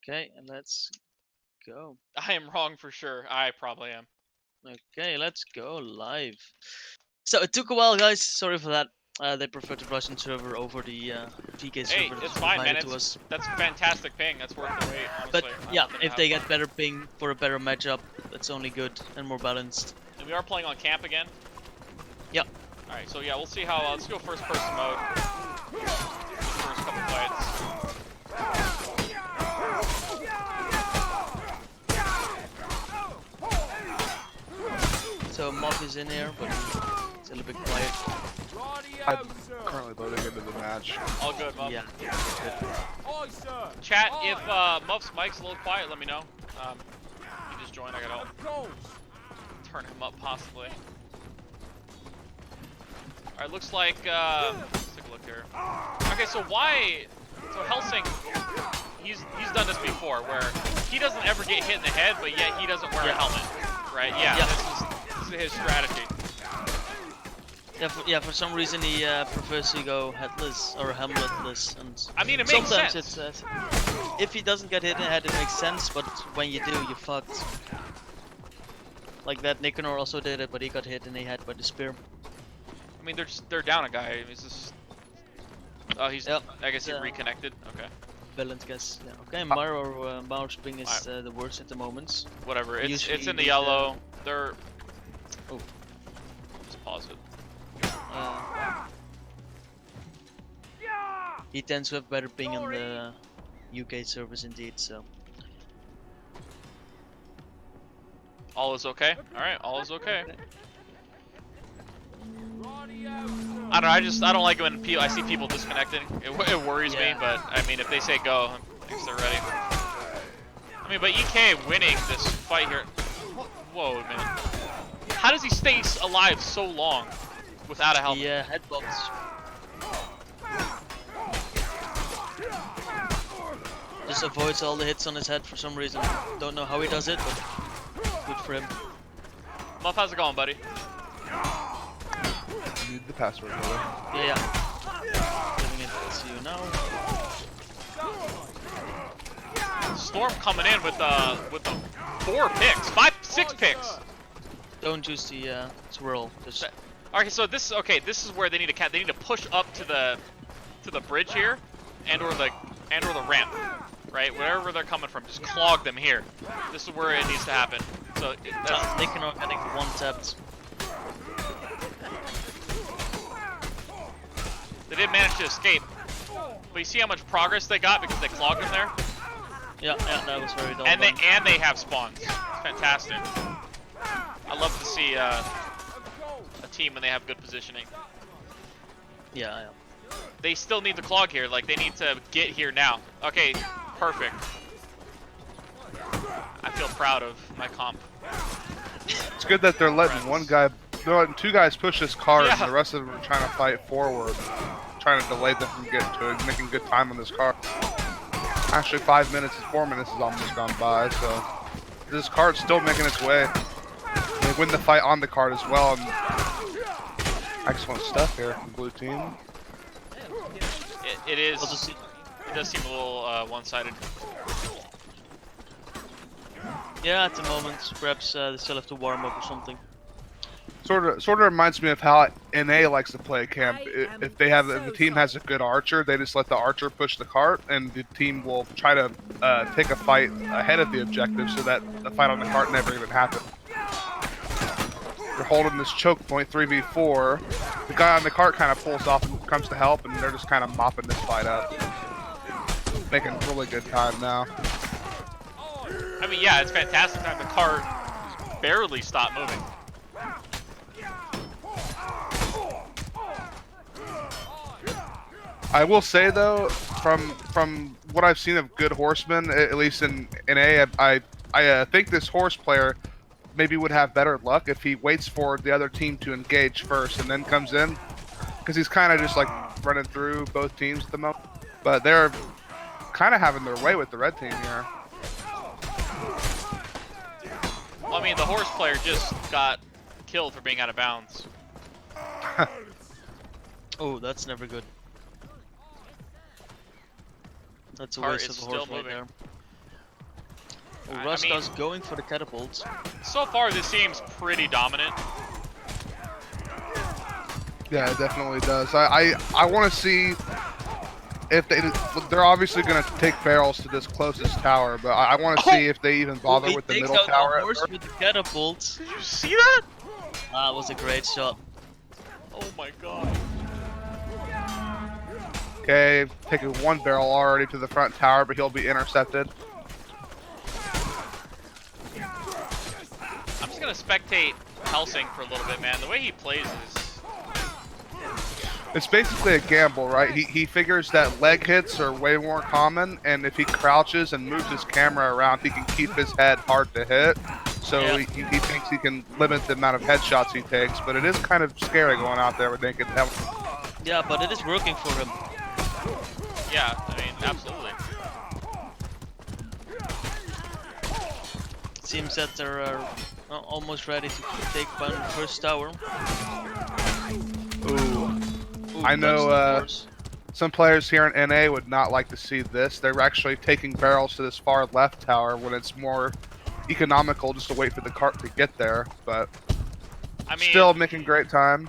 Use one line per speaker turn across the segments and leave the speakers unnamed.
Okay, and let's go.
I am wrong for sure. I probably am.
Okay, let's go live. So it took a while, guys. Sorry for that. They preferred the Russian server over the VK server
Hey,
that
it's
was
fine, man.
provided to us.
That's fantastic ping. That's worth the wait,
But
honestly. I'm
yeah,
hoping to
if
have
they
fun.
get better ping for a better matchup, that's only good and more balanced.
And we are playing on camp again.
Yep.
All right, so yeah, we'll see how. Let's go first person mode. First couple fights.
So Moth is in here, but it's a little bit quiet.
I'm currently loading into the match.
All good, Muff.
Yeah.
Chat, if Muff's mic's a little quiet, let me know. He just joined. I gotta turn him up possibly. All right, looks like. Let's take a look here. Okay, so why? So Helsing, he's done this before, where he doesn't ever get hit in the head, but yet he doesn't wear a helmet, right? Yeah. This is his strategy.
For some reason he prefers to go headless or helmetless, and
I mean, it makes
sometimes
sense.
it's if he doesn't get hit in the head, it makes sense. But when you do, you're fucked. Like that, Nicanor also did it, but he got hit in the head by the spear.
I mean, they're down a guy. It's just. Oh, he's.
Yep.
I guess he reconnected. Okay.
Balance guess. Yeah. Okay, Mauer's ping is the worst at the moment.
Whatever. It's
Usually
in the
with,
yellow. They're.
Oh.
Just pause it.
He tends to have better ping on the UK servers indeed, so.
All is okay. All right. All is okay. I don't know. I don't like it when I see people disconnecting. It worries me. But I mean, if they say go, I guess they're ready. I mean, but EK winning this fight here. Whoa, man. How does he stay alive so long without a helmet?
Yeah, headbutts. Just avoids all the hits on his head for some reason. Don't know how he does it, but good for him.
Muff, how's it going, buddy?
You need the password, brother.
Yeah. Giving it to you now.
Storm coming in with the 4 picks, 6 picks.
Don't use the swirl. Just
Okay, so this is where they need to push up to the bridge here, or the ramp, right? Wherever they're coming from, just clog them here. This is where it needs to happen. So
they cannot getting one tapped.
They did manage to escape, but you see how much progress they got because they clogged them there.
Yeah, that was very dull.
And they have spawns. It's fantastic. I love to see a team when they have good positioning.
Yeah.
They still need to clog here. Like, they need to get here now. Okay, perfect. I feel proud of my comp.
It's good that they're letting they're letting 2 guys push this car, and the rest of them are trying to fight forward, trying to delay them from getting to it, making good time on this car. Actually, 4 minutes is almost gone by, so this car's still making its way. They win the fight on the card as well. And excellent stuff here from the blue team.
It does seem a little one-sided.
Yeah, at the moment, perhaps they still have to warm up or something.
Sort of reminds me of how NA likes to play camp. If the team has a good archer, they just let the archer push the cart, and the team will try to take a fight ahead of the objective, so that the fight on the cart never even happens. They're holding this choke point 3v4. The guy on the cart kind of pulls off and comes to help, and they're just kind of mopping this fight up, making really good time now.
I mean, yeah, it's fantastic time. The cart barely stopped moving.
I will say though, from what I've seen of good horsemen, at least in NA, I think this horse player maybe would have better luck if he waits for the other team to engage first and then comes in, because he's kind of just like running through both teams at the moment. But they're kind of having their way with the red team here.
Well, I mean, the horse player just got killed for being out of bounds.
Oh, that's never good. That's a
Cart
waste
is
of a horse
still
right
moving.
there. Ruska's going for the catapult.
So far, this seems pretty dominant.
Yeah, it definitely does. I want to see if they're obviously going to take barrels to this closest tower, but I want to see if they even bother
He
with the
takes
middle
out
tower.
the horse with the catapult.
Did you see that?
That was a great shot.
Oh my god.
Okay, taking one barrel already to the front tower, but he'll be intercepted.
I'm just gonna spectate Helsing for a little bit, man. The way he plays is...
It's basically a gamble, right? He figures that leg hits are way more common, and if he crouches and moves his camera around, he can keep his head hard to hit. So
Yeah.
he thinks he can limit the amount of headshots he takes, but it is kind of scary going out there with naked helmet.
Yeah, but it is working for him.
Yeah, I mean, absolutely.
It seems that they're almost ready to take down the first tower.
Ooh.
Ooh,
I know
that's the horse.
some players here in NA would not like to see this. They're actually taking barrels to this far left tower when it's more economical just to wait for the cart to get there, but
I mean,
still making great time.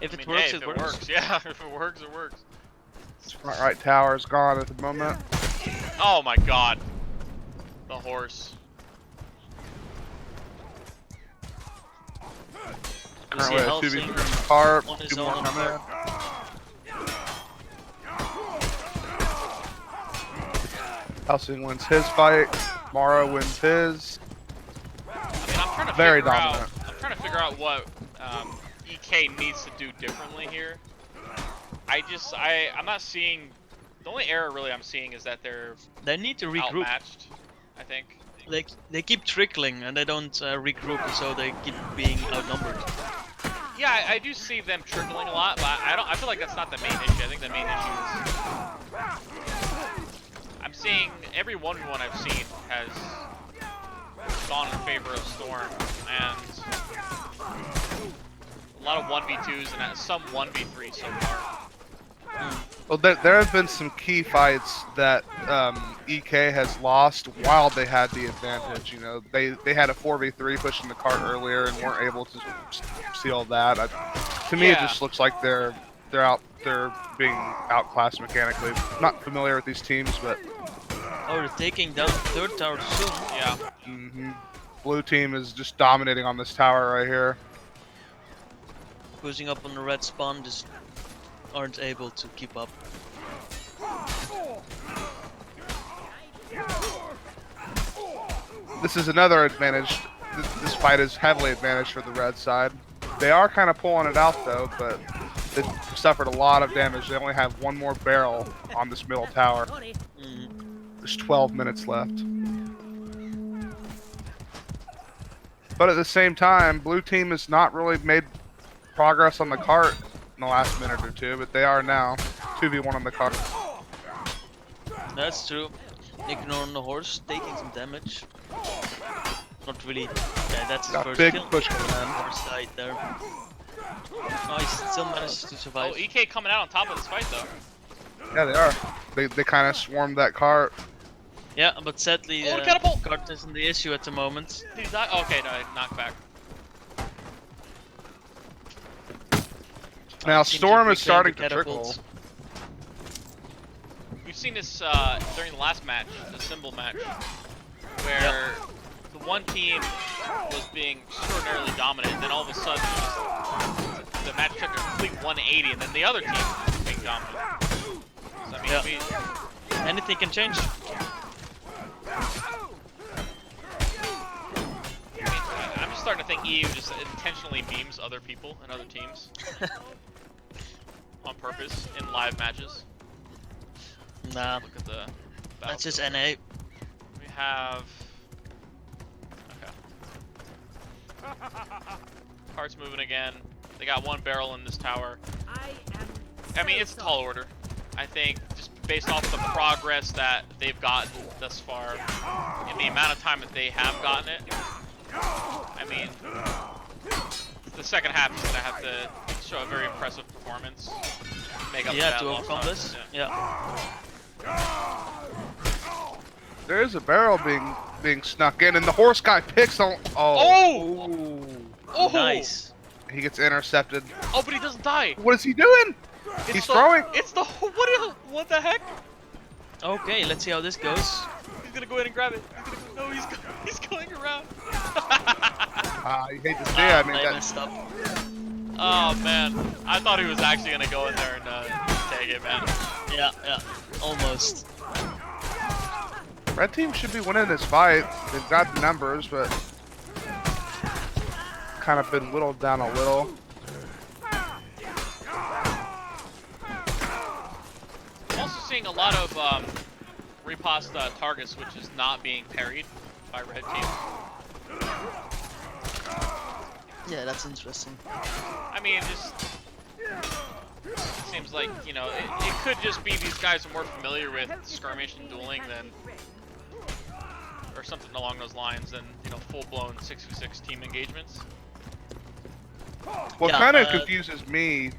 If
I
it
mean,
works,
hey,
it
if
works.
it works. Yeah, if it works, it works.
This front right tower is gone at the moment.
Oh my god. The horse.
You see
Currently a
Helsing
2v3 cart,
on his
2 more
own
coming in. Helsing wins his fight, Mara wins his.
I mean, I'm trying to
Very
figure
dominant.
out. I'm trying to figure out what EK needs to do differently here. I'm not seeing. The only error really I'm seeing is that they're
They need to regroup.
outmatched. I think.
They keep trickling and they don't regroup, and so they keep being outnumbered.
Yeah, I do see them trickling a lot, but I feel like that's not the main issue. I think the main issue is I'm seeing every 1v1 I've seen has gone in favor of Storm, and a lot of 1v2s and some 1v3 so far.
Well, there have been some key fights that EK has lost while they had the advantage. You know, they had a 4v3 pushing the cart earlier and weren't able to seal that. To me, it
Yeah.
just looks like they're being outclassed mechanically. Not familiar with these teams, but
Oh, they're taking down the third tower soon.
Yeah.
blue team is just dominating on this tower right here.
Pushing up on the red spawn, just aren't able to keep up.
This is another advantage. This fight is heavily advantaged for the red side. They are kind of pulling it out though, but they suffered a lot of damage. They only have one more barrel on this middle tower. There's 12 minutes left. But at the same time, blue team has not really made progress on the cart in the last minute or two, but they are now 2v1 on the cart.
That's true. Ignore on the horse, taking some damage. Not really. Yeah, that's his
Got
first
big
kill.
push coming in.
Horse died there. Oh, he still manages to survive.
Oh, EK coming out on top of this fight though.
Yeah, they are. They kind of swarmed that cart.
Yeah, but sadly,
Oh, catapult!
cart isn't the issue at the moment.
Did he die? Okay, no, knocked back.
Now
Seems to
Storm is
reclaim
starting
the
to trickle.
catapult.
We've seen this during the last match, the symbol match, where the one team was being extraordinarily dominant, and then all of a sudden the match took a complete 180, and then the other team was being dominant. So, I mean,
Yeah. Anything can change.
I'm just starting to think EU just intentionally memes other people and other teams on purpose in live matches.
Nah,
Look at the
that's just
battlefield.
NA.
We have. Okay. Cart's moving again. They got one barrel in this tower. I mean, it's a tall order. I think just based off the progress that they've gotten thus far, and the amount of time that they have gotten it. I mean, the second half is gonna have to show a very impressive performance. Make up for
Yeah,
that
to
lost
overcome
time.
this. Yeah.
There is a barrel being snuck in, and the horse guy picks on. Oh.
Oh!
Nice.
He gets intercepted.
Oh, but he doesn't die.
What is he doing? He's throwing.
It's the what the heck?
Okay, let's see how this goes.
He's gonna go ahead and grab it. No, he's going around.
You hate to see it. I mean,
I
that,
messed up.
Oh man, I thought he was actually gonna go in there and take it, man.
Yeah, almost.
red team should be winning this fight. They've got the numbers, but kind of been whittled down a little.
I'm also seeing a lot of riposte targets, which is not being parried by red team.
Yeah, that's interesting.
I mean, it seems like, you know, it could just be these guys are more familiar with skirmish and dueling than, or something along those lines, than, you know, full-blown 6v6 team engagements.
What
Yeah,
kind of confuses me,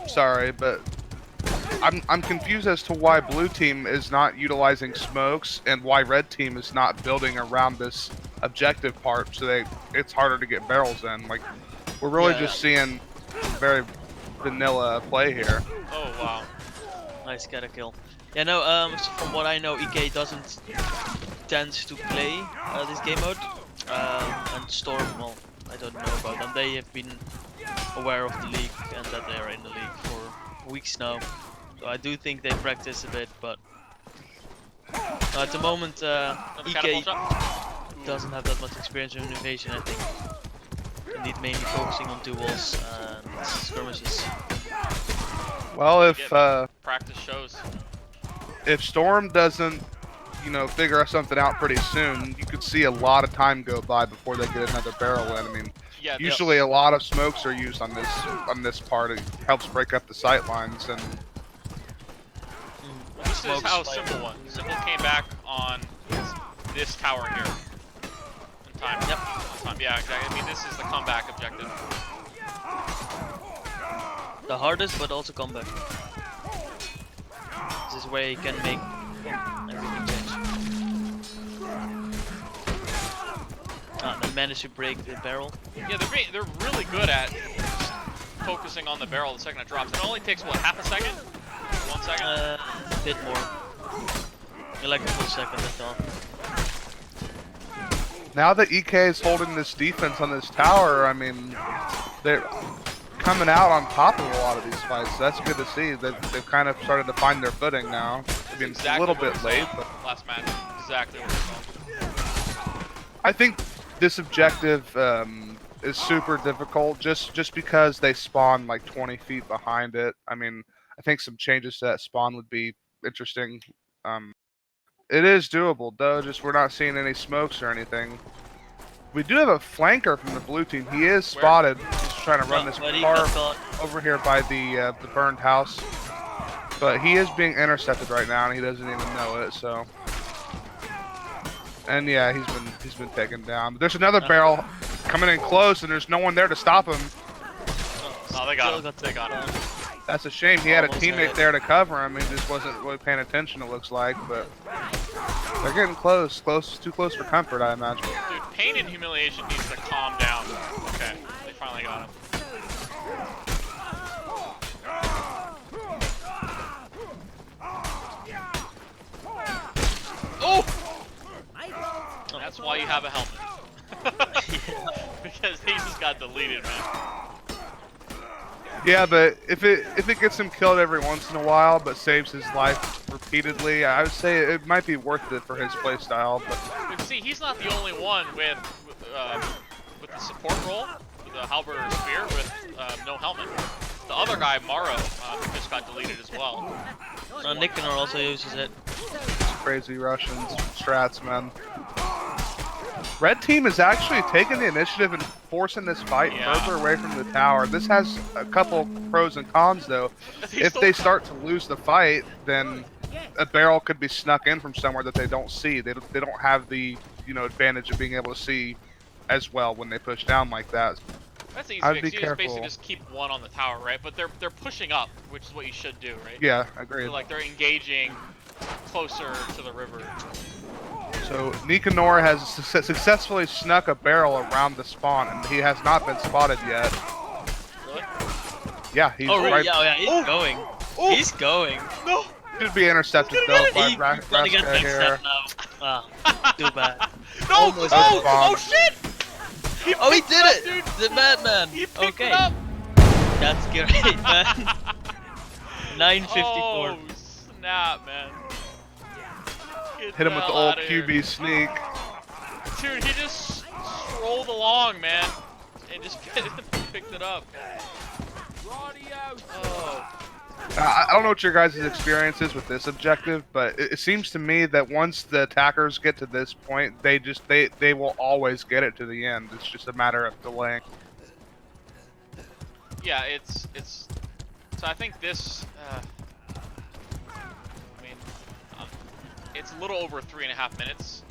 sorry, but I'm confused as to why blue team is not utilizing smokes and why red team is not building around this objective part, so it's harder to get barrels in. Like, we're really just seeing very vanilla play here.
Oh wow,
Nice, get a kill. Yeah, no. So from what I know, EK doesn't tend to play this game mode. And Storm, well, I don't know about them. They have been aware of the league and that they are in the league for weeks now. So I do think they practice a bit, but at the moment, EK doesn't have that much experience in invasion. I think they need mainly focusing on duels and skirmishes.
Well,
practice shows.
if Storm doesn't, you know, figure something out pretty soon, you could see a lot of time go by before they get another barrel in. I mean,
Yeah,
usually a lot of smokes are used on this part. It helps break up the sight lines, and
this is how Simple won. Simple came back on this tower here. In time. Yep. In time. Yeah, exactly. I mean, this is the comeback objective.
The hardest, but also comeback. This is where you can make everything change. They managed to break the barrel.
Yeah, they're really good at just focusing on the barrel the second it drops. It only takes, what, half a second? 1 second?
A bit more. Like a full second, that's all.
now that EK is holding this defense on this tower, I mean, they're coming out on top of a lot of these fights. So that's good to see. They've kind of started to find their footing now. I mean,
Exactly
a little bit late, but
last match. Exactly what we saw.
I think this objective is super difficult just because they spawn like 20 feet behind it. I mean, I think some changes to that spawn would be interesting. It is doable, though. Just we're not seeing any smokes or anything. We do have a flanker from the blue team. He is spotted. He's trying to run this car over here by the burned house, but he is being intercepted right now, and he doesn't even know it. So, and yeah, he's been taken down. But there's another barrel coming in close, and there's no one there to stop him.
Oh, they got him. They got him.
That's a shame. He had a teammate there to cover him. He just wasn't really paying attention, it looks like. But they're getting close. Too close for comfort, I imagine.
Dude, pain and humiliation needs to calm down. Okay, they finally got him. Oh! That's why you have a helmet. Because he just got deleted, man.
Yeah, but if it gets him killed every once in a while, but saves his life repeatedly, I would say it might be worth it for his playstyle.
But see, he's not the only one with the support role, with the halberd or spear, with no helmet. The other guy, Morrow, just got deleted as well.
Nicanor also uses it.
Crazy Russians, strats, man. Red team is actually taking the initiative and forcing this fight further away from the tower. This has a couple pros and cons, though. If they start to lose the fight, then a barrel could be snuck in from somewhere that they don't see. They don't have the advantage of being able to see as well when they push down like that.
That's easy. You just basically just keep one on the tower, right? But they're pushing up, which is what you should do, right?
Yeah, agreed.
So, like, they're engaging closer to the river.
So Nicanor has successfully snuck a barrel around the spawn, and he has not been spotted yet.
Really?
Yeah, he's
Oh, really?
right.
Yeah, he's going.
Oh.
He's going.
No!
Should be intercepted though by
He's gonna get
Raska here.
backstabbed now. Ah, too bad.
No!
Almost
Oh!
did.
Oh shit!
Oh, he
picked
did
up,
it!
dude.
The madman.
He picked
Okay,
it up.
that's great, man. 954.
Oh snap, man! Get
Hit him with the
hell
old
outta here.
QB sneak.
Dude, he just strolled along, man, and just picked it up. Oh.
I don't know what your guys' experience is with this objective, but it seems to me that once the attackers get to this point, they will always get it to the end. It's just a matter of delaying.
Yeah, it's. So I think this. It's a little over 3.5 minutes.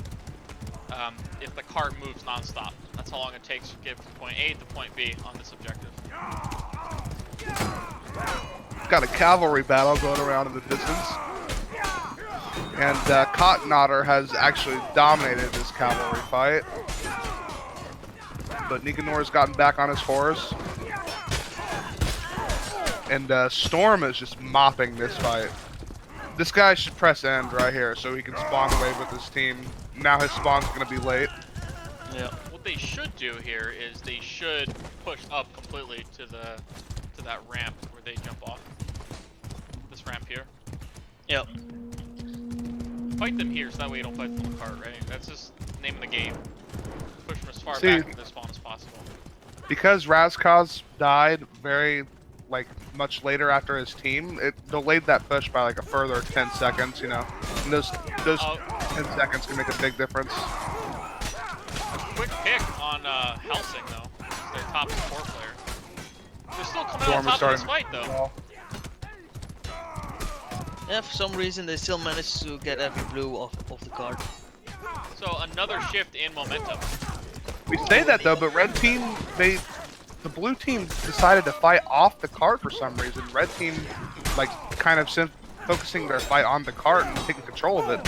If the cart moves non-stop, that's how long it takes to get from point A to point B on this objective.
Got a cavalry battle going around in the distance, and Cotton Otter has actually dominated this cavalry fight, but Nicanor's gotten back on his horse, and Storm is just mopping this fight. This guy should press end right here so he can spawn away with his team. Now his spawn's gonna be late.
Yeah.
What they should do here is they should push up completely to that ramp where they jump off. This ramp here.
Yep.
Fight them here so that way you don't fight them on the cart, right? That's just the name of the game. Push them as far
See,
back from this spawn as possible.
Because Razkaz died very much later after his team, it delayed that push by like a further 10 seconds, you know. And those 10 seconds can make a big difference.
Quick pick on Helsing though. Their top support player. They're still coming
Storm
out
is
top of this
starting
fight though.
well.
Yeah, for some reason they still managed to get every blue off the card.
So another shift in momentum.
We say that though, but red team, the blue team decided to fight off the cart for some reason. Red team, kind of focusing their fight on the cart and taking control of it.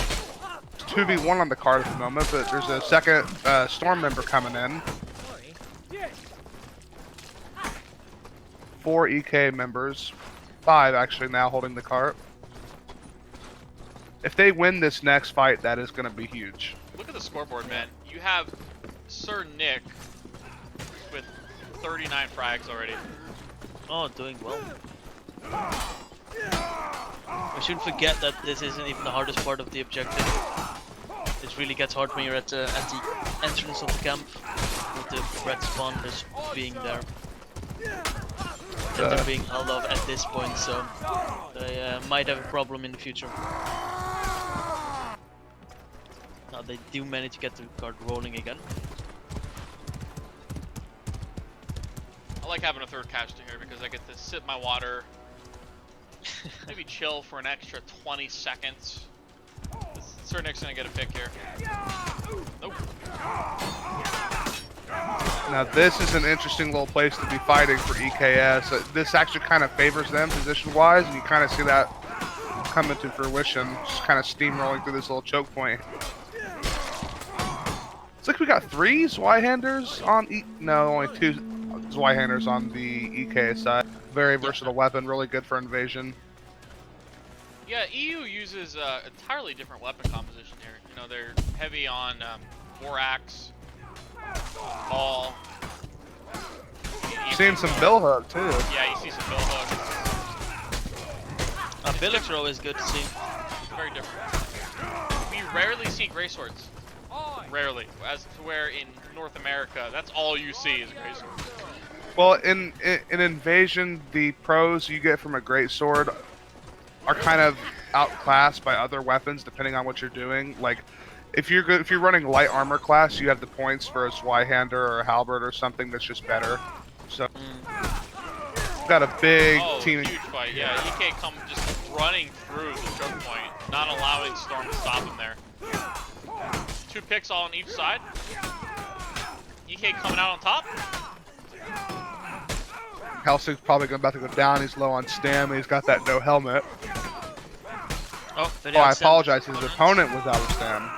It's 2v1 on the cart at the moment, but there's a second Storm member coming in. 4 EK members, 5 actually now holding the cart. If they win this next fight, that is going to be huge.
Look at the scoreboard, man. You have Sir Nick with 39 frags already.
Oh, doing well. We shouldn't forget that this isn't even the hardest part of the objective. It really gets hard when you're at the entrance of the camp with the red spawn just being there. That they're being held off at this point, so they might have a problem in the future. Now they do manage to get the card rolling again.
I like having a third caster here because I get to sip my water, maybe chill for an extra 20 seconds. Sir Nick's gonna get a pick here. Nope.
Now this is an interesting little place to be fighting for EKS. This actually kind of favors them position-wise, and you kind of see that come into fruition. Just kind of steamrolling through this little choke point. It's like we got 3 Zweihanders on no, only 2 Zweihanders on the EK side. Very versatile weapon, really good for invasion.
Yeah, EU uses entirely different weapon composition here. You know, they're heavy on war axe, ball.
Seeing some bill hook too.
Yeah, you see some bill hook.
Billets are always good to see.
Very different. We rarely see gray swords. Rarely. As to where in North America, that's all you see is gray swords.
Well, in invasion, the pros you get from a great sword are kind of outclassed by other weapons depending on what you're doing. Like, if you're running light armor class, you have the points for a Zweihander or a halberd or something that's just better. So, got a big team.
Huge fight. Yeah, EK come just running through the choke point, not allowing Storm to stop him there. 2 picks all on each side. EK coming out on top.
Helsing's probably about to go down. He's low on stam. He's got that no helmet.
Oh,
I apologize. His opponent was out of stam.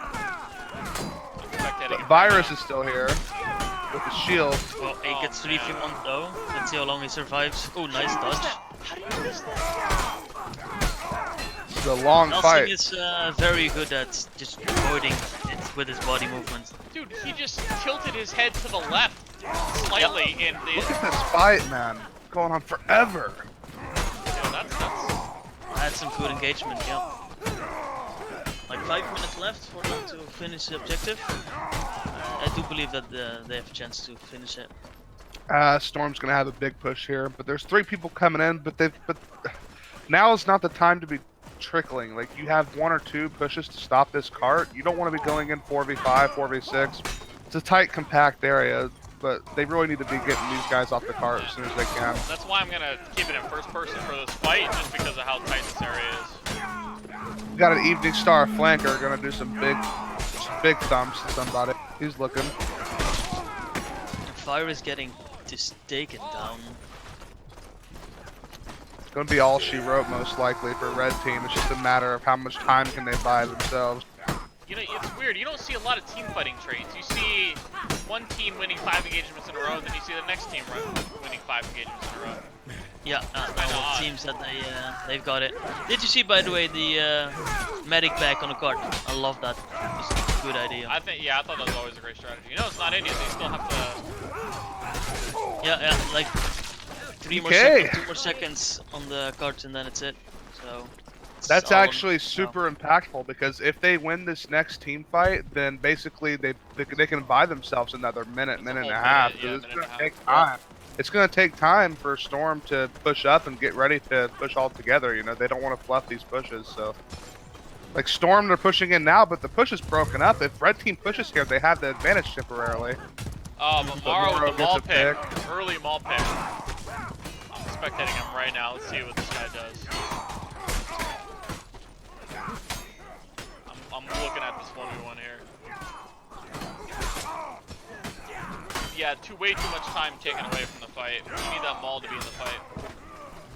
Virus is still here with the shield.
Well, he gets 3v1 though. Let's see how long he survives. Oh, nice dodge.
How do you miss that?
It's a long fight.
Nelson is very good at just avoiding it with his body movement.
Dude, he just tilted his head to the left slightly in the.
Look at this fight, man. Going on forever.
Yeah, that's
Had some good engagement, yeah. Like 5 minutes left for them to finish the objective. I do believe that they have a chance to finish it.
Storm's gonna have a big push here, but there's 3 people coming in. But now is not the time to be trickling. Like you have 1 or 2 pushes to stop this cart. You don't want to be going in 4v5, 4v6. It's a tight, compact area, but they really need to be getting these guys off the cart as soon as they can.
That's why I'm gonna keep it in first person for this fight, just because of how tight this area is.
We got an Evening Star flanker gonna do some big thumps to somebody. He's looking.
Fire is getting just taken down.
It's gonna be all she wrote most likely for red team. It's just a matter of how much time can they buy themselves.
You know, it's weird. You don't see a lot of team fighting trades. You see one team winning 5 engagements in a row, and then you see the next team winning 5 engagements in a row.
Yeah, it seems that they've got it. Did you see, by the way, the medic back on the cart? I love that. It's a good idea.
I thought that was always a great strategy. You know, it's not India. They still have to.
Yeah, like 3 more seconds, 2 more seconds on the cart, and then it's it. So.
That's actually super impactful because if they win this next team fight, then basically they can buy themselves another minute and a half. It's gonna take time. It's gonna take time for Storm to push up and get ready to push all together. You know, they don't want to fluff these pushes. So, like Storm, they're pushing in now, but the push is broken up. If red team pushes here, they have the advantage temporarily.
Oh, but Morrow with the
gets
mall
a
pick, early mall pick. I'm spectating him right now. Let's see what this guy does. I'm looking at this 1v1 here. Yeah, way too much time taken away from the fight. We need that ball to be in the fight.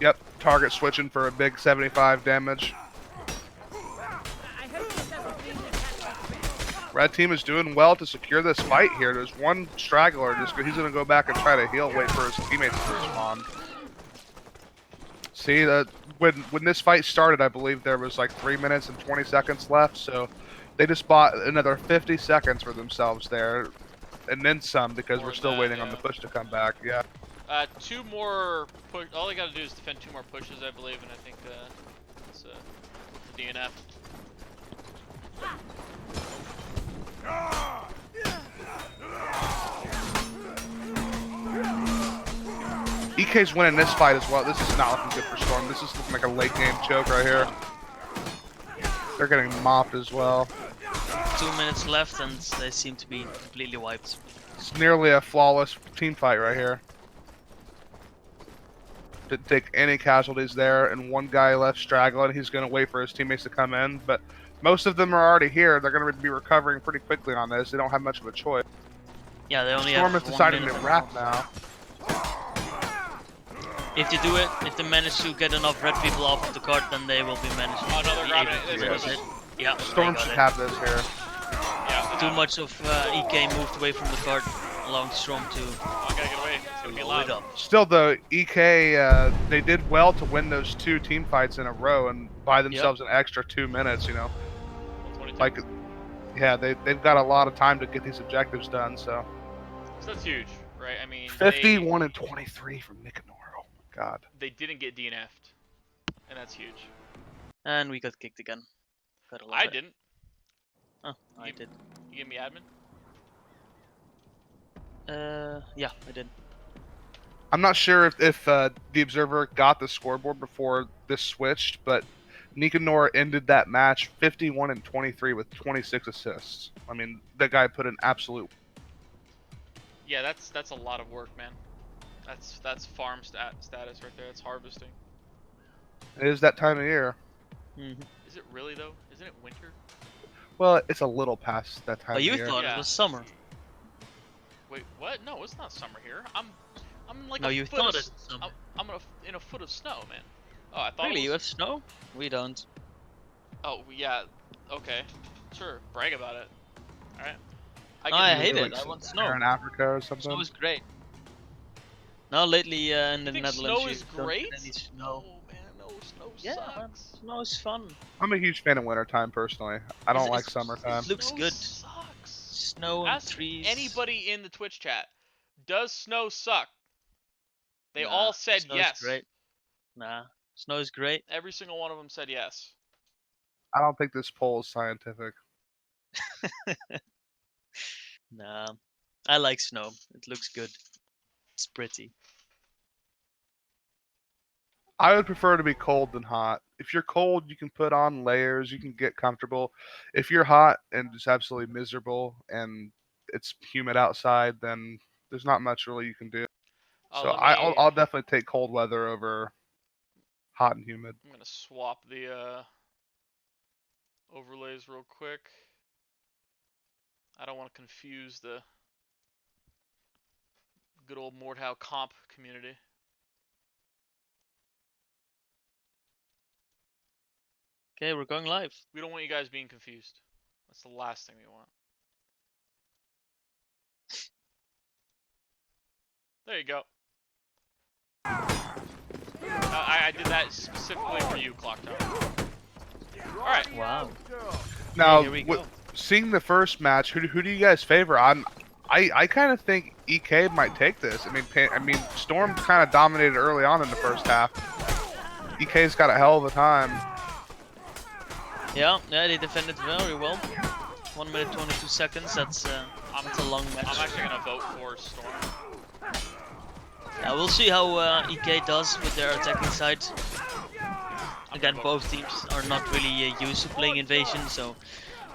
Yep, target switching for a big 75 damage. Red team is doing well to secure this fight here. There's one straggler. He's going to go back and try to heal, wait for his teammates to respond. See, when this fight started, I believe there was like 3 minutes and 20 seconds left, so they just bought another 50 seconds for themselves there, and then some because we're still waiting on the push to come back. Yeah.
2 more push. All they got to do is defend 2 more pushes, I believe, and I think it's the DNF.
EK's winning this fight as well. This is not looking good for Storm. This is looking like a late game choke right here. They're getting mopped as well.
2 minutes left and they seem to be completely wiped.
It's nearly a flawless team fight right here. Didn't take any casualties there, and one guy left straggling. He's going to wait for his teammates to come in, but most of them are already here. They're going to be recovering pretty quickly on this. They don't have much of a choice.
Yeah, they only
Storm
have
is
1
deciding
minute
to
and
wrap now.
If they do it, if they manage to get enough red people off of the cart, then they will be managed.
Oh, no, they're grabbing it.
Yeah,
Storm should have this here.
Yeah.
Too much of EK moved away from the cart, allowing Storm to
I gotta get away. It's gonna be loud.
up.
Still, though, EK, they did well to win those 2 team fights in a row and buy themselves an extra 2 minutes, you know.
122.
Like, yeah, they've got a lot of time to get these objectives done, so.
So that's huge, right? I mean,
51 and 23 from Nicanor. Oh my god.
They didn't get DNF'd, and that's huge.
And we got kicked again.
I didn't.
Oh, I did.
You give me admin?
Yeah, I did.
I'm not sure if the Observer got the scoreboard before this switched, but Nicanor ended that match 51 and 23 with 26 assists. I mean, that guy put an absolute.
Yeah, that's a lot of work, man. That's farm status right there. That's harvesting.
It is that time of year.
Mm-hmm.
Is it really though? Isn't it winter?
Well, it's a little past that time
But
of
you
year.
thought it was summer.
Wait, what? No, it's not summer here. I'm like
No,
a
you
foot
thought
of,
it was summer.
I'm in a foot of snow, man. Oh, I thought
Really,
it
you
was...
have snow? We don't.
Oh, yeah. Okay. Sure. Brag about it. Alright. I
No, I
can
hate
do
it. I want
Somewhere
snow.
in Africa or something.
Snow is great. Now lately in the
You think
Netherlands
snow
you
is
don't
great?
get any snow.
No, man, no, snow
Yeah, man.
sucks.
Snow is fun.
I'm a huge fan of wintertime personally. I don't like summertime.
It looks
Snow
good.
sucks.
Snow and
Ask
trees.
anybody in the Twitch chat. Does snow suck? They
Nah,
all said
snow
yes.
is great. Nah, snow is great.
Every single one of them said yes.
I don't think this poll is scientific.
Nah, I like snow. It looks good. It's pretty.
I would prefer to be cold than hot. If you're cold, you can put on layers, you can get comfortable. If you're hot and just absolutely miserable and it's humid outside, then there's not much really you can do.
Oh,
So I'll definitely take cold weather over hot and humid.
I'm gonna swap the overlays real quick. I don't want to confuse the good old Mordhau comp community.
Okay, we're going live.
We don't want you guys being confused. That's the last thing we want. There you go. I did that specifically for you, Clock Tower. Alright.
Wow.
Now,
here we go.
seeing the first match, who do you guys favor? I kind of think EK might take this. I mean, Storm kind of dominated early on in the first half. EK's got a hell of a time.
Yeah, they defended very well. 1 minute 22 seconds. That's a long match.
I'm actually gonna vote for Storm.
Yeah, we'll see how EK does with their attacking side. Again, both teams are not really used to playing invasion, so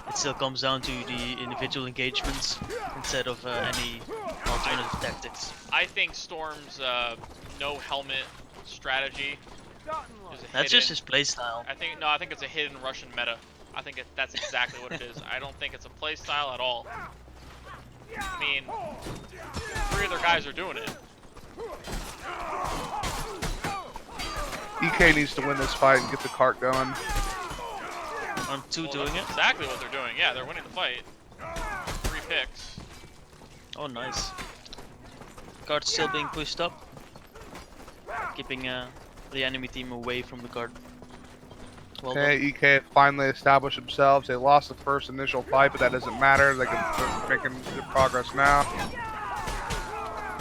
it still comes down to the individual engagements instead of any alternative tactics.
I think Storm's no helmet strategy is
That's just his playstyle.
I think it's a hidden Russian meta. I think that's exactly what it is. I don't think it's a playstyle at all. I mean, 3 other guys are doing it.
EK needs to win this fight and get the cart going.
On 2
Well,
doing it.
that's exactly what they're doing. Yeah, they're winning the fight. 3 picks.
Oh, nice. Card still being pushed up. Keeping the enemy team away from the card. Well done.
Okay, EK finally established themselves. They lost the first initial fight, but that doesn't matter. They're making good progress now.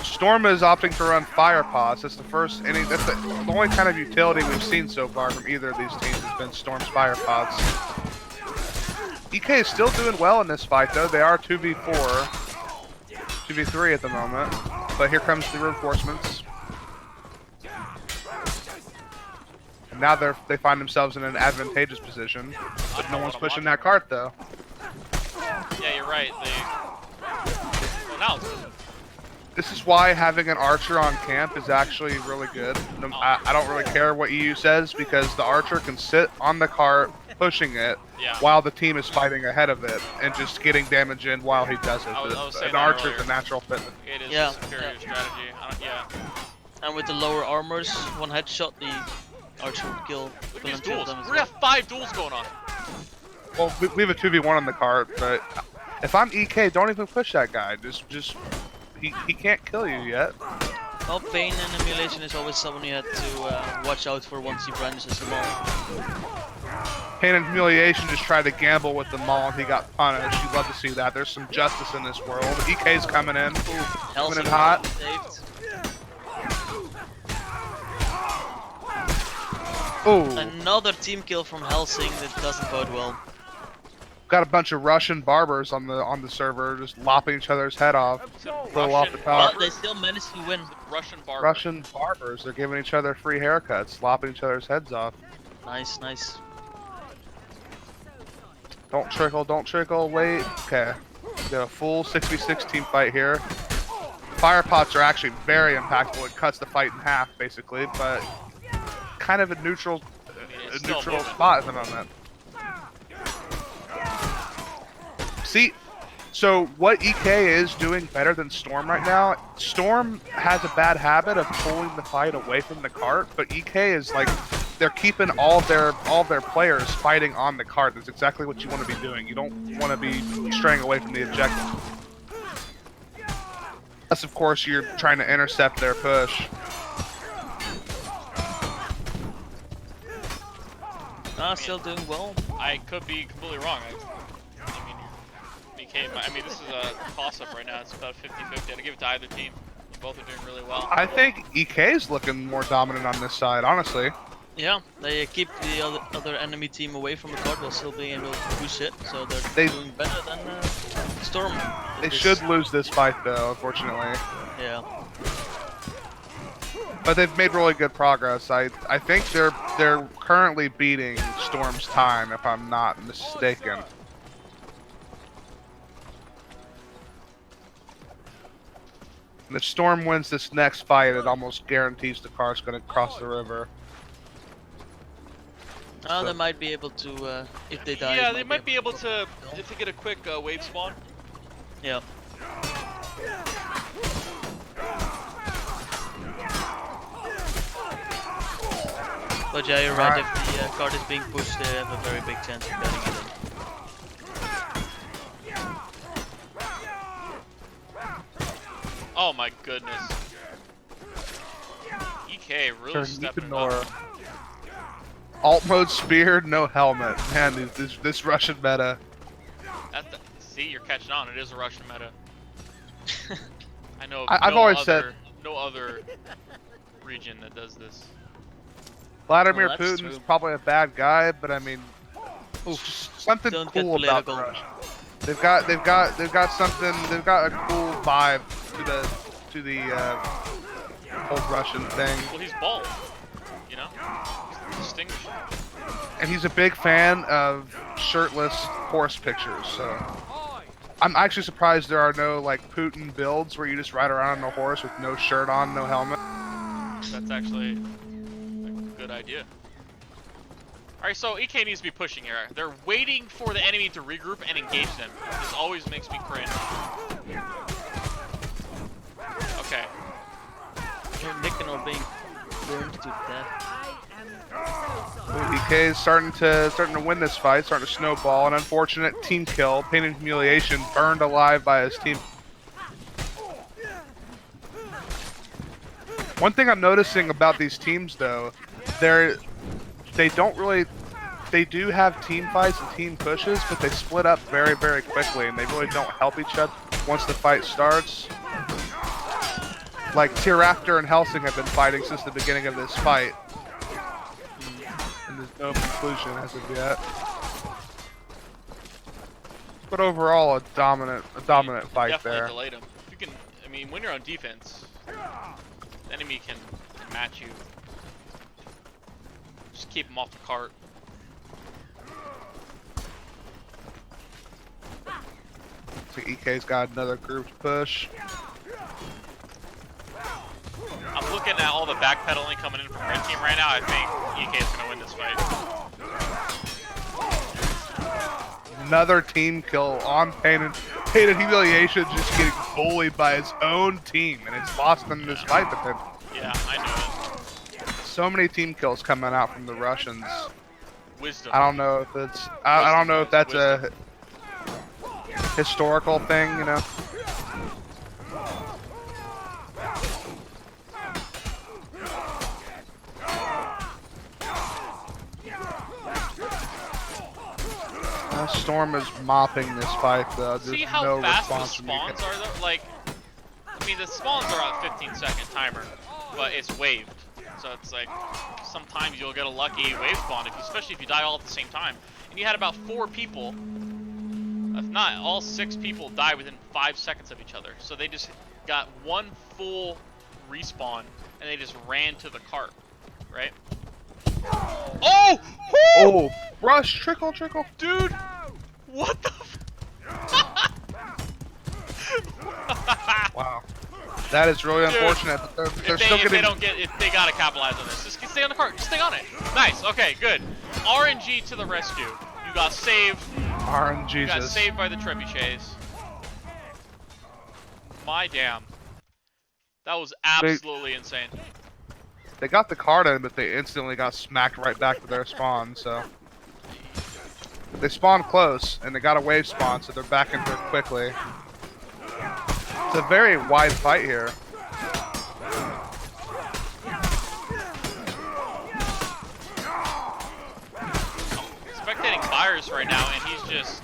Storm is opting to run fire pods. That's the first inning. That's the only kind of utility we've seen so far from either of these teams has been Storm's fire pods. EK is still doing well in this fight, though. They are 2v4, 2v3 at the moment. But here comes the reinforcements. And now they find themselves in an advantageous position. But no one's pushing that cart, though.
Yeah, you're right. Well, now it's good.
This is why having an archer on camp is actually really good. I don't really care what EU says because the archer can sit on the cart pushing it while the team is fighting ahead of it and just getting damage in while he does it. An archer is a natural fit.
It is a superior strategy.
And with the lower armors, 1 headshot, the archer would kill.
Look at these duels. We're gonna have 5 duels going on.
Well, we have a 2v1 on the cart, but if I'm EK, don't even push that guy. Just he can't kill you yet.
Well, Pain and Emulation is always someone you had to watch out for once he brandishes the maul.
Pain and Humiliation just tried to gamble with the maul and he got punished. You'd love to see that. There's some justice in this world. EK's coming in. Coming in hot. Ooh.
Another team kill from Helsing that doesn't bode well.
Got a bunch of Russian barbers on the server just lopping each other's head off. Roll off the top.
But they still managed to win.
Russian barbers.
Russian barbers. They're giving each other free haircuts, lopping each other's heads off.
Nice, nice.
Don't trickle, wait. Okay. Got a full 6v6 team fight here. Fire pots are actually very impactful. It cuts the fight in half, basically, but kind of a neutral spot at the moment. See, so what EK is doing better than Storm right now, Storm has a bad habit of pulling the fight away from the cart, but EK is like, they're keeping all of their players fighting on the cart. That's exactly what you want to be doing. You don't want to be straying away from the objective. Unless, of course, you're trying to intercept their push.
Still doing well.
I could be completely wrong. I mean, I mean, this is a toss-up right now. It's about 50-50. I'd give it to either team. Both are doing really well.
I think EK's looking more dominant on this side, honestly.
Yeah, they keep the other enemy team away from the card while still being able to push it, so they're doing better than Storm.
They should lose this fight, though, unfortunately.
Yeah.
But they've made really good progress. I think they're currently beating Storm's time, if I'm not mistaken. And if Storm wins this next fight, it almost guarantees the car's going to cross the river.
They might be able to, if they die.
Yeah, they might be able to, if they get a quick wave spawn.
Yeah. But yeah, you're right. If the card is being pushed, they have a very big chance of getting it in.
Oh my goodness. EK really stepping up.
Alt mode spear, no helmet. Man, this Russian meta.
See, you're catching on. It is a Russian meta. I know.
I've always said
no other region that does this.
Vladimir Putin's probably a bad guy, but I mean, something cool about the Russians. They've got something. They've got a cool vibe to the old Russian thing.
Well, he's bald. You know, he's distinguished.
And he's a big fan of shirtless horse pictures. So I'm actually surprised there are no like Putin builds where you just ride around on a horse with no shirt on, no helmet.
That's actually a good idea. Alright, so EK needs to be pushing here. They're waiting for the enemy to regroup and engage them. This always makes me cringe. Okay.
Nicanor being burned to death.
EK is starting to win this fight, starting to snowball. An unfortunate team kill, pain and humiliation, burned alive by his team. One thing I'm noticing about these teams, though, they do have team fights and team pushes, but they split up very, very quickly, and they really don't help each other once the fight starts. Like, T-Raptor and Helsing have been fighting since the beginning of this fight. And there's no conclusion as of yet. But overall, a dominant fight
definitely
there.
Delayed him. You can, I mean, when you're on defense, the enemy can match you. Just keep him off the cart.
So EK's got another group push.
I'm looking at all the backpedaling coming in from red team right now. I think EK is gonna win this fight.
Another team kill on pain and humiliation, just getting bullied by his own team, and it's lost them this fight with him.
Yeah, I know it.
So many team kills coming out from the Russians.
Wisdom.
I don't know if it's I don't know if that's a historical thing, you know. Storm is mopping this fight, though. There's
See how
no
fast the
response
spawns are, though? Like, I mean, the spawns are on 15-second timer, but it's waved. So it's like, sometimes you'll get a lucky wave spawn, especially if you die all at the same time. And you had about 4 people, if not all 6 people, die within 5 seconds of each other. So they just got one full respawn, and they just ran to the cart, right? Oh! Woo!
Oh! Rush! Trickle!
Dude! What the
Wow. That is really unfortunate. They're still getting...
If they gotta capitalize on this. Just stay on the cart. Just stay on it. Nice. Okay, good. RNG to the rescue. You got saved.
RNG.
You got saved by the trebuchets. My damn. That was absolutely insane.
They got the card in, but they instantly got smacked right back to their spawn, so... They spawned close, and they got a wave spawn, so they're back into it quickly. It's a very wide fight here.
Spectating Fires right now, and he's just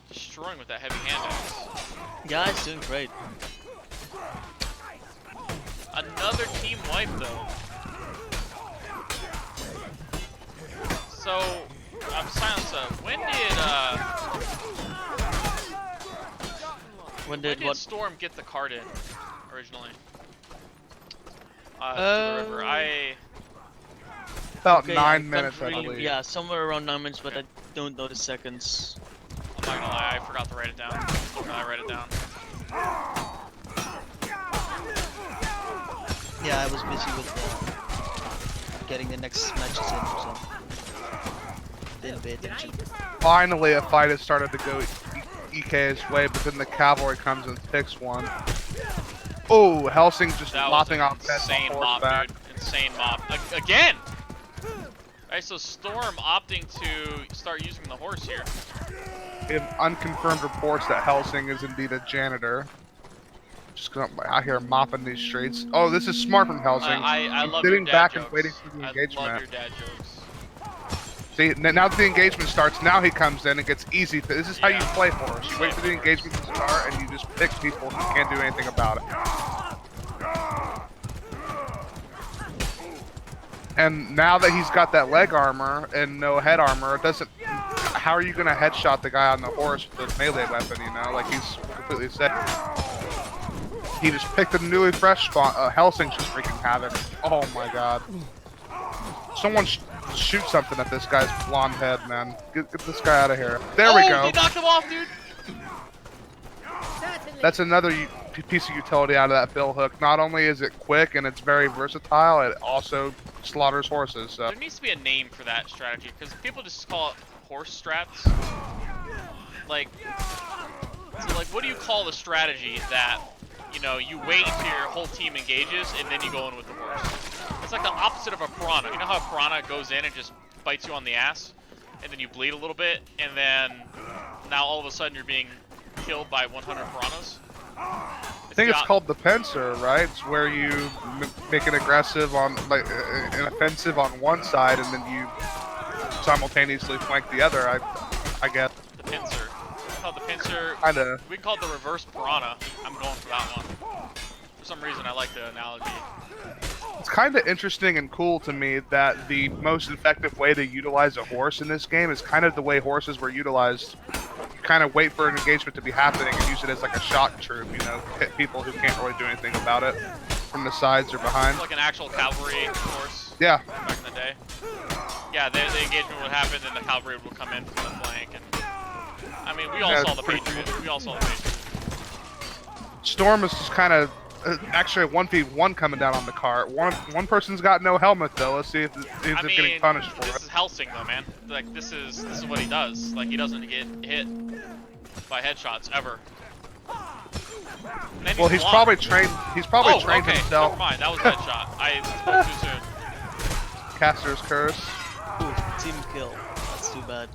destroying with that heavy hand axe.
Yeah, he's doing great.
Another team wipe though. So, I'm silent. When did
what?
Storm get the card in originally? To the river.
About
Okay,
9
yeah,
minutes, I
really,
believe.
yeah, somewhere around 9 minutes, but I don't know the seconds.
I'm not gonna lie, I forgot to write it down. I write it down.
Yeah, I was busy with getting the next matches in, so didn't pay attention.
Finally, a fight has started to go EK's way, but then the cavalry comes and picks one. Oh, Helsing just
That was
mopping
an
off that
insane mop,
horseback.
dude. Insane mop. Again! Alright, so Storm opting to start using the horse here.
We have unconfirmed reports that Helsing is indeed a janitor. Just going out here mopping these streets. Oh, this is smart from Helsing.
I
He's
love
sitting
your dad
back
jokes.
and waiting for the
I
engagement.
love your dad jokes.
See, now that the engagement starts, now he comes in and gets easy. This is how you play horse. You wait for the engagement to start and you just pick people who can't do anything about it. And now that he's got that leg armor and no head armor, it doesn't. How are you gonna headshot the guy on the horse with the melee weapon? You know, like he's completely sick. He just picked a newly fresh spawn. Helsing's just wreaking havoc. Oh my god! Someone shoot something at this guy's blonde head, man. Get this guy out of here. There we go.
They knocked him off, dude.
That's another piece of utility out of that bill hook. Not only is it quick and it's very versatile, it also slaughters horses. So.
There needs to be a name for that strategy, because people just call it horse strats. Like, so like, what do you call the strategy that, you know, you wait until your whole team engages and then you go in with the horse? It's like the opposite of a piranha. You know how a piranha goes in and just bites you on the ass, and then you bleed a little bit, and then now all of a sudden you're being killed by 100 piranhas?
I think it's called the pincer, right? It's where you make an aggressive on, like, an offensive on one side, and then you simultaneously flank the other. I guess.
The pincer. Oh, the pincer.
Kinda.
We call it the reverse piranha. I'm going for that one. For some reason, I like the analogy.
It's kind of interesting and cool to me that the most effective way to utilize a horse in this game is kind of the way horses were utilized. You kind of wait for an engagement to be happening and use it as like a shock troop, you know, hit people who can't really do anything about it from the sides or behind.
It's like an actual cavalry horse.
Yeah.
Back in the day. Yeah, the engagement would happen, and the cavalry would come in from the flank. And I mean, we all saw the Patriot. We all saw the Patriot.
Storm is just kind of actually a 1v1 coming down on the cart. One person's got no helmet though. Let's see if it's getting punished for
this
it.
is Helsing though, man. Like this is what he does. Like he doesn't get hit by headshots ever.
Well, he's probably trained. He's probably trained
okay.
himself.
Never mind. That was a headshot. I spoke too soon.
Caster's curse.
Ooh, team kill. That's too bad.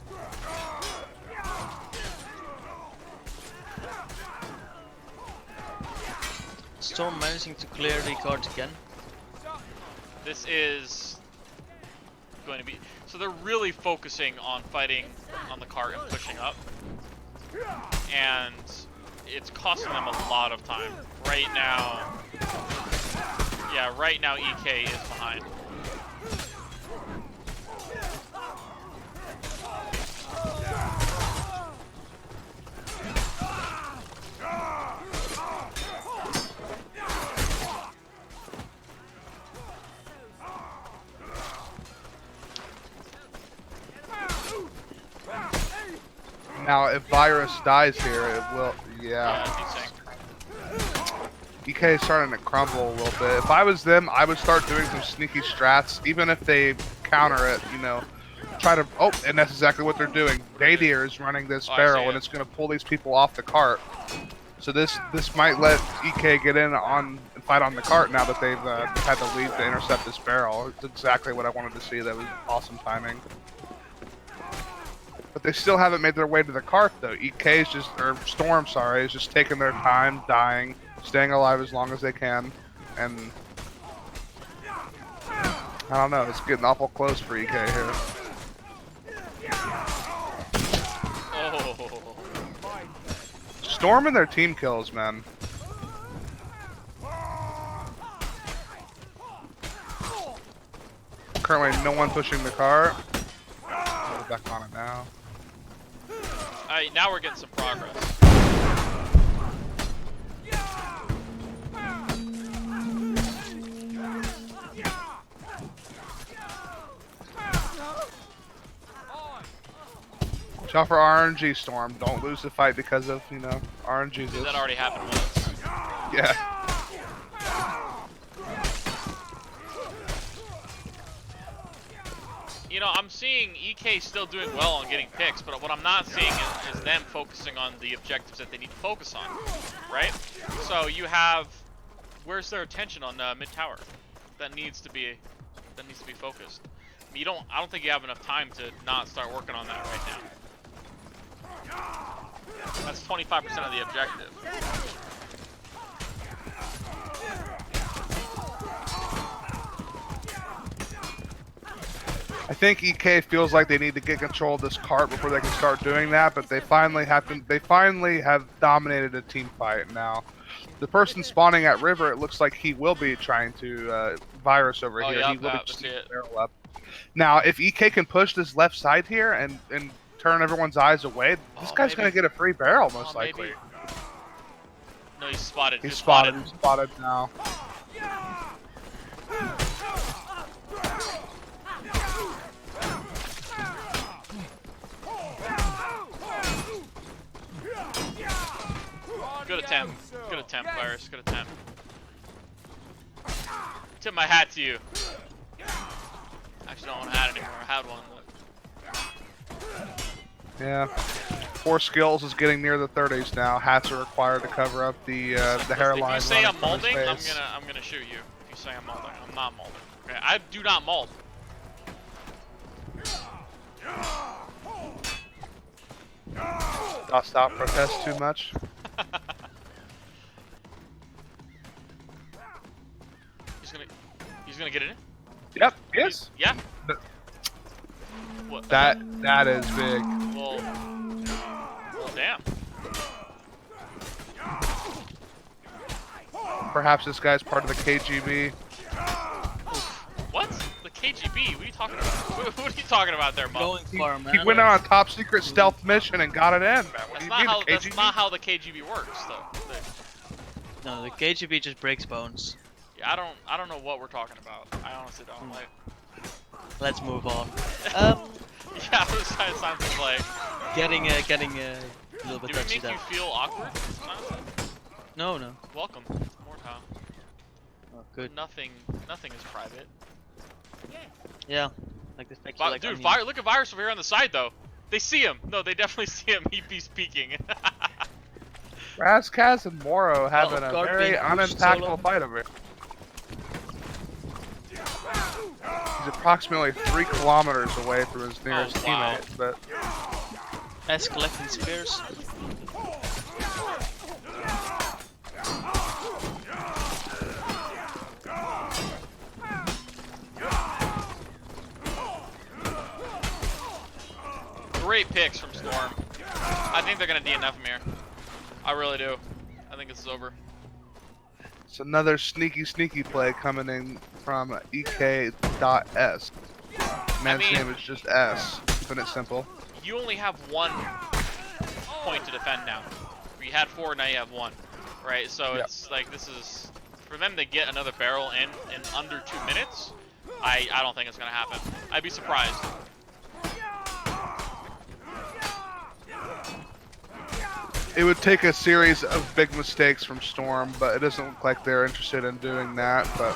Storm managing to clear the card again.
This is going to be... So they're really focusing on fighting on the cart and pushing up. And it's costing them a lot of time. Right now... Yeah, right now EK is behind.
Now, if Virus dies here, it will. Yeah. EK is starting to crumble a little bit. If I was them, I would start doing some sneaky strats, even if they counter it. You know, try to. Oh, and that's exactly what they're doing. Nadir is running this barrel, and it's going to pull these people off the cart. So this might let EK get in on and fight on the cart now that they've had to leave to intercept this barrel. It's exactly what I wanted to see. That was awesome timing. But they still haven't made their way to the cart though. EK is just, or Storm, sorry, is just taking their time, dying, staying alive as long as they can, and I don't know. It's getting awful close for EK here.
Oh.
Storm and their team kills, man. Currently, no one pushing the cart. We're back on it now.
Alright, now we're getting some progress.
Watch out for RNG, Storm. Don't lose the fight because of, you know, RNG.
That already happened once.
Yeah.
You know, I'm seeing EK still doing well on getting picks, but what I'm not seeing is them focusing on the objectives that they need to focus on, right? So you have, where's their attention on mid tower? That needs to be focused. I don't think you have enough time to not start working on that right now. That's 25% of the objective.
I think EK feels like they need to get control of this cart before they can start doing that, but they finally have dominated a team fight now. The person spawning at river, it looks like he will be trying to virus over here.
Yeah,
He will be
that's
sneaking
it.
the barrel up. Now, if EK can push this left side here and turn everyone's eyes away, this guy's going to get a free barrel most likely.
Maybe. No, he's spotted.
He's spotted now.
Good attempt. Good attempt, Virus. Good attempt. Tip my hat to you. Actually, don't want a hat anymore. I had one. But...
Yeah. 4 skills is getting near the 30s now. Hats are required to cover up the hairline.
If you say I'm
running from his
molding,
face.
I'm gonna shoot you. If you say I'm molding, I'm not molding. Okay, I do not mold.
I'll stop protest too much.
He's gonna get it in?
Yep, yes.
Yeah?
But
What?
that is big.
Well, damn.
Perhaps this guy's part of the KGB.
What? The KGB? What are you talking about? What are you talking about there, Mom?
Going far, man.
He went on a top secret stealth mission and got it in, man. What do you mean, the KGB?
That's not how the KGB works, though.
No, the KGB just breaks bones.
Yeah, I don't know what we're talking about. I honestly don't. Like,
Let's move on.
yeah, I was trying to sign to play.
Getting a little bit
Did we
touchy
make
there.
you feel awkward? Honestly?
No, no.
Welcome, more time.
Oh, good.
Nothing is private.
Yeah. Like the fact
Dude, look at Virus over here on the side, though. They see him. No, they definitely see him. He's peeking.
Razkaz and Moro having a
guard
very
being pushed
unimpactful
solo.
fight over here. He's approximately 3 kilometers away from his nearest
wow.
teammate, but
S collecting spears.
Great picks from Storm. I think they're gonna DNF him here. I really do. I think this is over.
it's another sneaky play coming in from EK.S. Man's name is just S, keeping it simple.
You only have 1 point to defend now. You had 4, now you have 1. Right? So it's like, this is, for them to get another barrel in under 2 minutes, I don't think it's gonna happen. I'd be surprised.
It would take a series of big mistakes from Storm, but it doesn't look like they're interested in doing that. But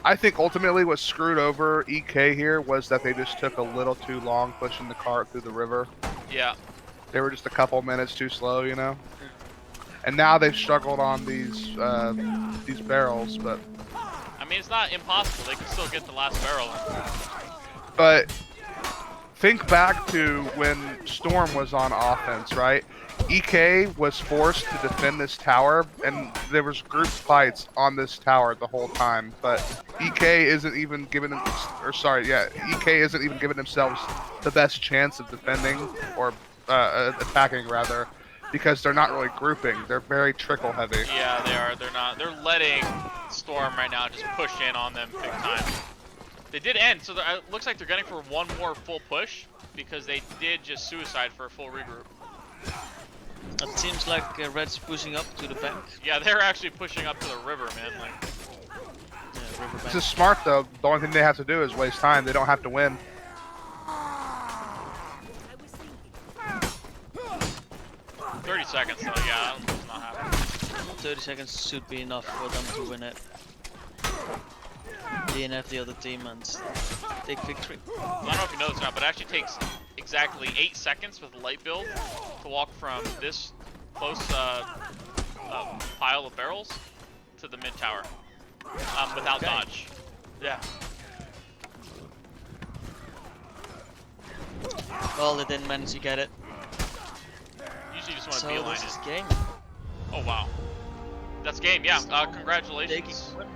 I think ultimately what screwed over EK here was that they just took a little too long pushing the cart through the river.
Yeah.
They were just a couple minutes too slow, you know. And now they've struggled on these barrels, but
I mean, it's not impossible. They can still get the last barrel.
but think back to when Storm was on offense, right? EK was forced to defend this tower, and there was group fights on this tower the whole time. But EK isn't even giving them, or sorry, yeah, EK isn't even giving themselves the best chance of defending or attacking rather, because they're not really grouping. They're very trickle heavy.
Yeah, they are. They're not. They're letting Storm right now just push in on them big time. They did end, so it looks like they're gunning for one more full push because they did just suicide for a full regroup.
It seems like Red's pushing up to the bank.
Yeah, they're actually pushing up to the river, man. Like,
Yeah, river
This
bank.
is smart though. The only thing they have to do is waste time. They don't have to win.
30 seconds, though. Yeah, that's not happening.
30 seconds should be enough for them to win it. DNF the other team and take victory.
I don't know if you know this or not, but it actually takes exactly 8 seconds with light build to walk from this close pile of barrels to the mid tower without dodge. Yeah.
Well, they didn't manage to get it.
Usually you just want to
So
beeline
this is
it.
game.
Oh wow. That's game, yeah. Congratulations.
Taking